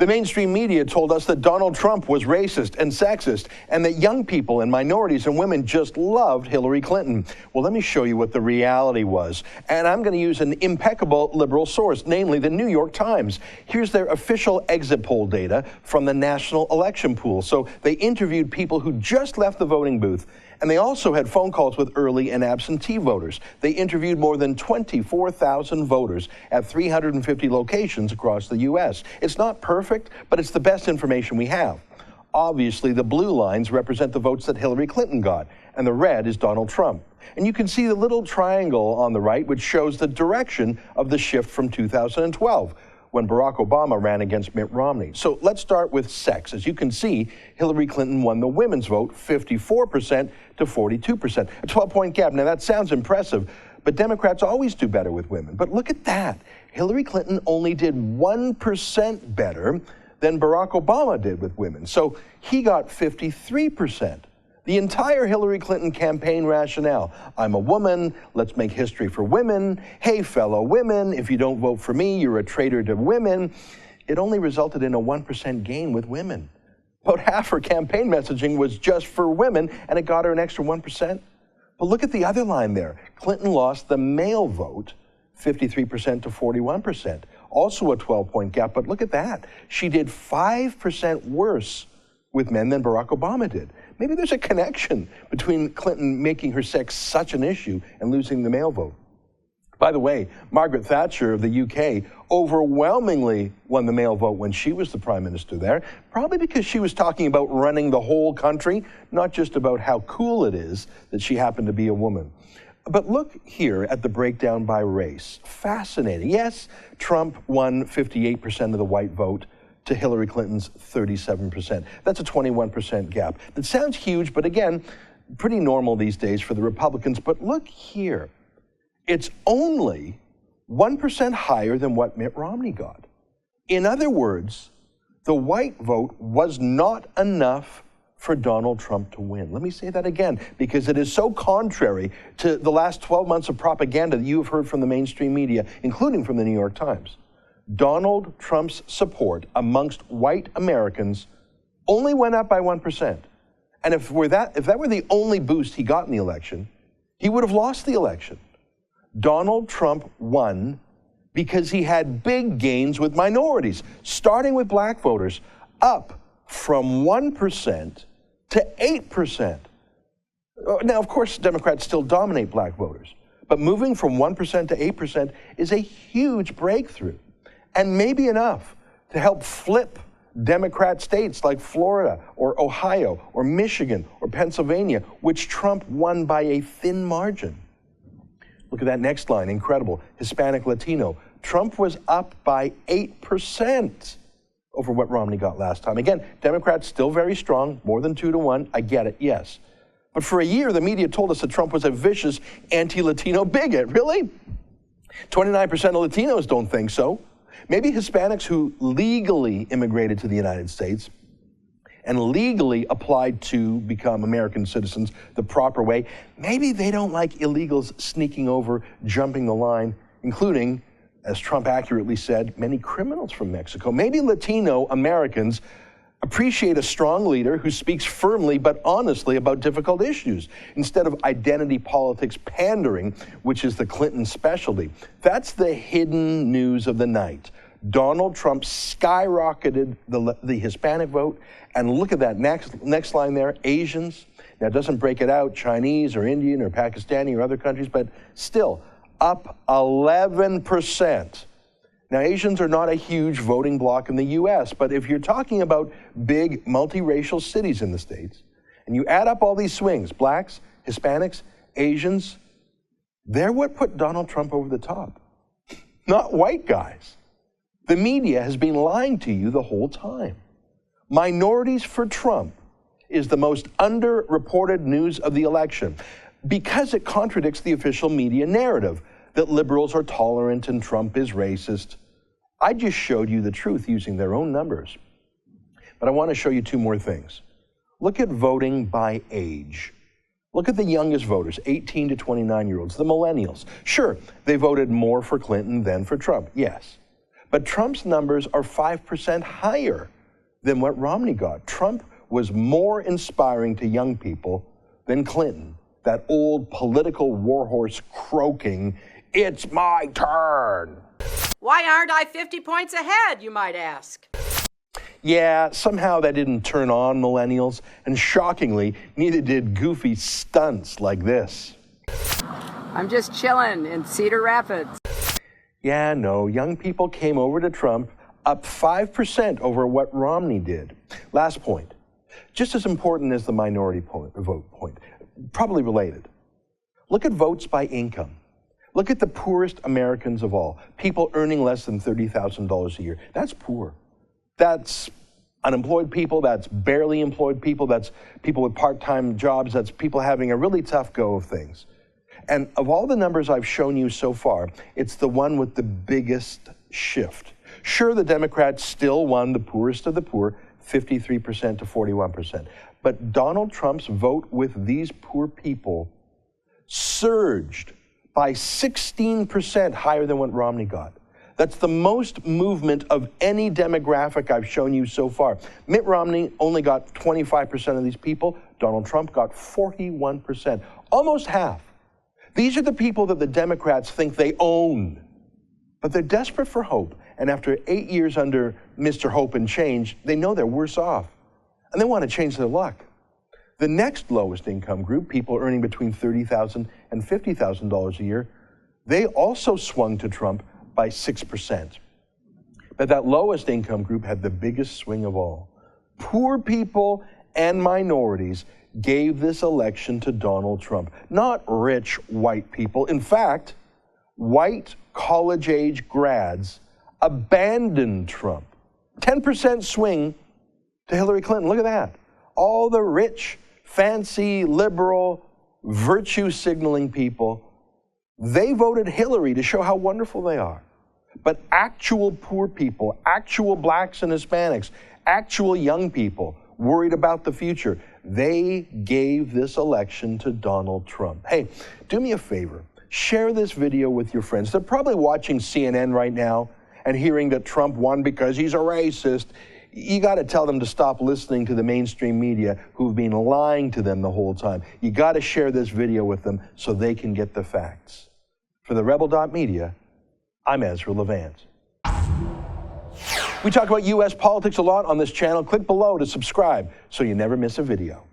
The mainstream media told us that Donald Trump was racist and sexist, and that young people and minorities and women just loved Hillary Clinton. Well, let me show you what the reality was. And I'm going to use an impeccable liberal source, namely the New York Times. Here's their official exit poll data from the National Election Pool. So they interviewed people who just left the voting booth, and they also had phone calls with early and absentee voters. They interviewed more than 24,000 voters at 350 locations across the U.S. It's not perfect, but it's the best information we have. Obviously, the blue lines represent the votes that Hillary Clinton got, and the red is Donald Trump. And you can see the little triangle on the right, which shows the direction of the shift from 2012. When Barack Obama ran against Mitt Romney. So let's start with sex. As you can see, Hillary Clinton won the women's vote 54% to 42%. A 12-point gap. Now that sounds impressive, but Democrats always do better with women. But look at that. Hillary Clinton only did 1% better than Barack Obama did with women. So he got 53%. The entire Hillary Clinton campaign rationale. I'm a woman, let's make history for women. Hey, fellow women, if you don't vote for me, you're a traitor to women. It only resulted in a 1% gain with women. About half her campaign messaging was just for women, and it got her an extra 1%. But look at the other line there. Clinton lost the male vote, 53% to 41%. Also a 12-point gap, but look at that. She did 5% worse with men than Barack Obama did. Maybe there's a connection between Clinton making her sex such an issue and losing the male vote. By the way, Margaret Thatcher of the UK overwhelmingly won the male vote when she was the prime minister there, probably because she was talking about running the whole country, not just about how cool it is that she happened to be a woman. But look here at the breakdown by race. Fascinating. Yes, Trump won 58% of the white vote to Hillary Clinton's 37%. That's a 21% gap. That sounds huge, but again, pretty normal these days for the Republicans. But look here, it's only 1% higher than what Mitt Romney got. In other words, the white vote was not enough for Donald Trump to win. Let me say that again, because it is so contrary to the last 12 months of propaganda that you have heard from the mainstream media, including from the New York Times. Donald Trump's support amongst white Americans only went up by 1%. And if that were the only boost he got in the election, he would have lost the election. Donald Trump won because he had big gains with minorities, starting with black voters, up from 1% to 8%. Now, of course, Democrats still dominate black voters, but moving from 1% to 8% is a huge breakthrough. And maybe enough to help flip Democrat states like Florida or Ohio or Michigan or Pennsylvania, which Trump won by a thin margin. Look at that next line, incredible. Hispanic Latino. Trump was up by 8% over what Romney got last time. Again, Democrats still very strong, more than 2-1. I get it, yes. But for a year, the media told us that Trump was a vicious anti-Latino bigot. Really? 29% of Latinos don't think so. Maybe Hispanics who legally immigrated to the United States and legally applied to become American citizens the proper way, maybe they don't like illegals sneaking over, jumping the line, including, as Trump accurately said, many criminals from Mexico. Maybe Latino Americans appreciate a strong leader who speaks firmly but honestly about difficult issues, instead of identity politics pandering, which is the Clinton specialty. That's the hidden news of the night. Donald Trump skyrocketed the Hispanic vote, and look at that next line there, Asians. Now, it doesn't break it out, Chinese or Indian or Pakistani or other countries, but still, up 11%. Now, Asians are not a huge voting bloc in the U.S., but if you're talking about big multiracial cities in the States, and you add up all these swings, blacks, Hispanics, Asians, they're what put Donald Trump over the top, not white guys. The media has been lying to you the whole time. Minorities for Trump is the most underreported news of the election because it contradicts the official media narrative that liberals are tolerant and Trump is racist. I just showed you the truth using their own numbers. But I want to show you two more things. Look at voting by age. Look at the youngest voters, 18 to 29-year-olds, the millennials. Sure, they voted more for Clinton than for Trump, yes. But Trump's numbers are 5% higher than what Romney got. Trump was more inspiring to young people than Clinton, that old political warhorse croaking, "It's my turn." Why aren't I 50 points ahead, you might ask? Yeah, somehow that didn't turn on millennials, and shockingly, neither did goofy stunts like this. I'm just chilling in Cedar Rapids. Yeah, no, young people came over to Trump, up 5% over what Romney did. Last point, just as important as the minority vote point, probably related. Look at votes by income. Look at the poorest Americans of all, people earning less than $30,000 a year. That's poor. That's unemployed people, that's barely employed people, that's people with part-time jobs, that's people having a really tough go of things. And of all the numbers I've shown you so far, it's the one with the biggest shift. Sure, the Democrats still won the poorest of the poor, 53% to 41%. But Donald Trump's vote with these poor people surged by 16% higher than what Romney got. That's the most movement of any demographic I've shown you so far. Mitt Romney only got 25% of these people. Donald Trump got 41%, almost half. These are the people that the Democrats think they own. But they're desperate for hope. And after 8 years under Mr. Hope and Change, they know they're worse off. And they want to change their luck. The next lowest income group, people earning between $30,000 and $50,000 a year, they also swung to Trump by 6%. But that lowest income group had the biggest swing of all. Poor people and minorities gave this election to Donald Trump, not rich white people. In fact, white college-age grads abandoned Trump. 10% swing to Hillary Clinton. Look at that. All the rich, fancy, liberal, virtue-signaling people, they voted Hillary to show how wonderful they are. But actual poor people, actual blacks and Hispanics, actual young people worried about the future, they gave this election to Donald Trump. Hey, do me a favor. Share this video with your friends. They're probably watching CNN right now and hearing that Trump won because he's a racist. You got to tell them to stop listening to the mainstream media who've been lying to them the whole time. You got to share this video with them so they can get the facts. For the Rebel.media, I'm Ezra Levant. We talk about U.S. politics a lot on this channel. Click below to subscribe so you never miss a video.